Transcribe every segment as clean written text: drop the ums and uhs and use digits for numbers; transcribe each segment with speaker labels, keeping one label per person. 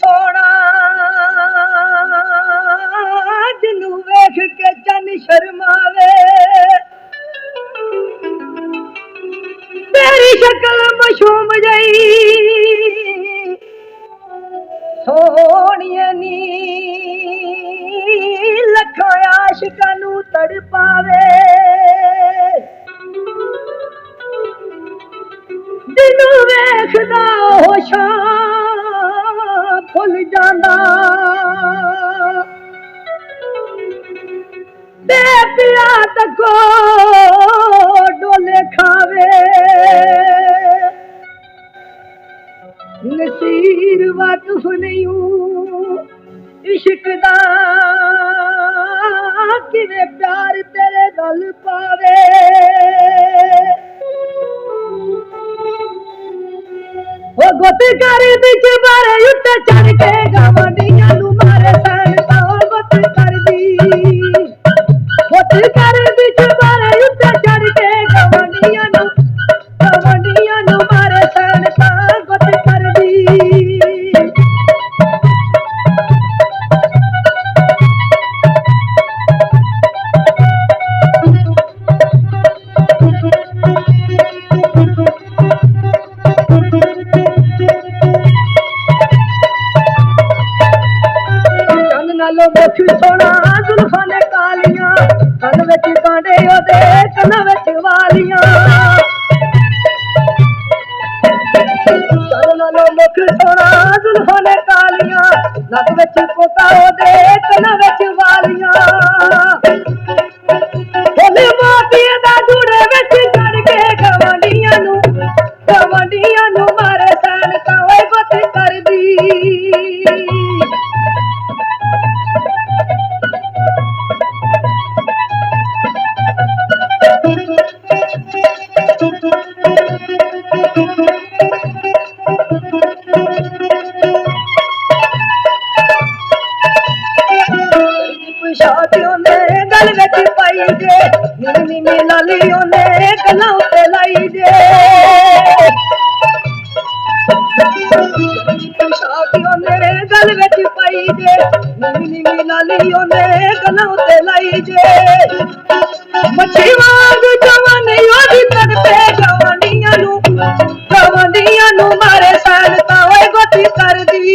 Speaker 1: सोना जिनू वेख के चन शर्मावे तेरी शक्ल मशूम जई सोनिए नी लखा आशिकां नू तड़पावे जिनू वेखदा होशां फुल जांदा ते पिया तको डोले खावे नसीर वाकिफ नहीं इश्क दा किवे प्यार तेरे गल पावे ओ गुत कर बिच बारे उठ चढ़ के गवांडियां नू मारे सैनता गुत कर दी गुत कर बिच बारे उठ चढ़ के गवांडियां नू मारे सैनता गुत कर दी मुख सोना जुल्फां ने कालियां कन विच कांडे ओदे कन्नां विच वालियां मुख सोना जुल्फां ने कालियां नक विच कोका ओदे कन्नां विच वालियां ओले मोतियां दा जुड़े विच चढ़ के गवांडियां नू मारे सैनता ओए गुत कर दी शादियों ने गल विच पाई जे नीनी नी लालियों ने गलां उत्ते लाई जे शादियों ने गल विच पाई जे नीनी नी लालियों ने गलां उत्ते लाई जे मच्छी वांग जवानी ओदी तड़पे गवांडियां नू मारे सैनता ओए गुत कर दी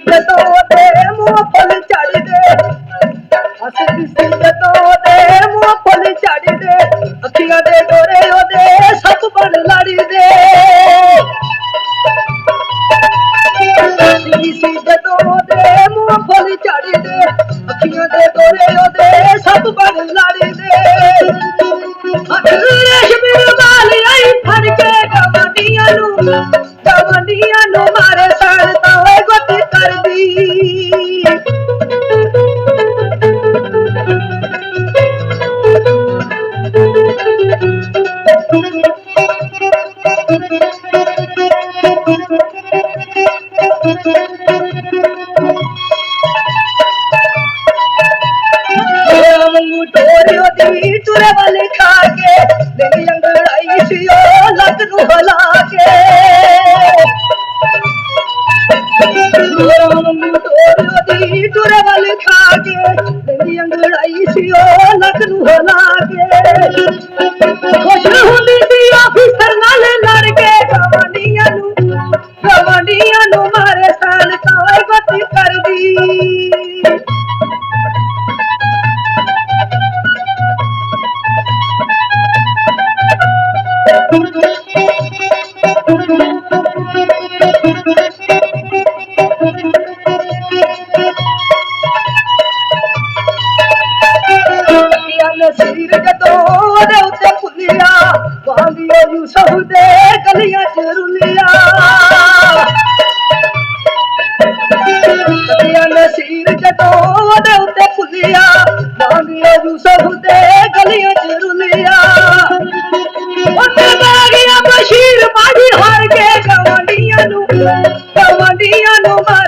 Speaker 1: जदों दे मुंह फुल चढ़ दे हसदी सी जदों दे मुंह फुल चढ़ दे अखियां दे डोरे ओदे सब बन लड़ दे हसदी सी जदों दे मुंह फुल चढ़ दे अखियां दे डोरे ओदे सब बन लड़ दे रेशमी वाली आई फड़ के गवांडियां नू मारे सैनता ओए गुत कर दी टुरे वाले खा के मेरी अंगड़ाई सी ओ लक नू हला के टुरे वाले खा के मेरी अंगड़ाई सी ओ लक नू हला के खुश हुंदी सी ऑफिसर नाल लड़ के गवांडियां नू मारे सैनता ओए गुत कर दी नसीर जदों दे उत्ते फुलिया वांगियो यूसुफ दे गलियां च रुलिया नसीर जदों दे उत्ते फुलिया वांगियो यूसुफ दे गलियां च रुलिया उत्ते गया बशीर बाजी हार के ਨੂੰ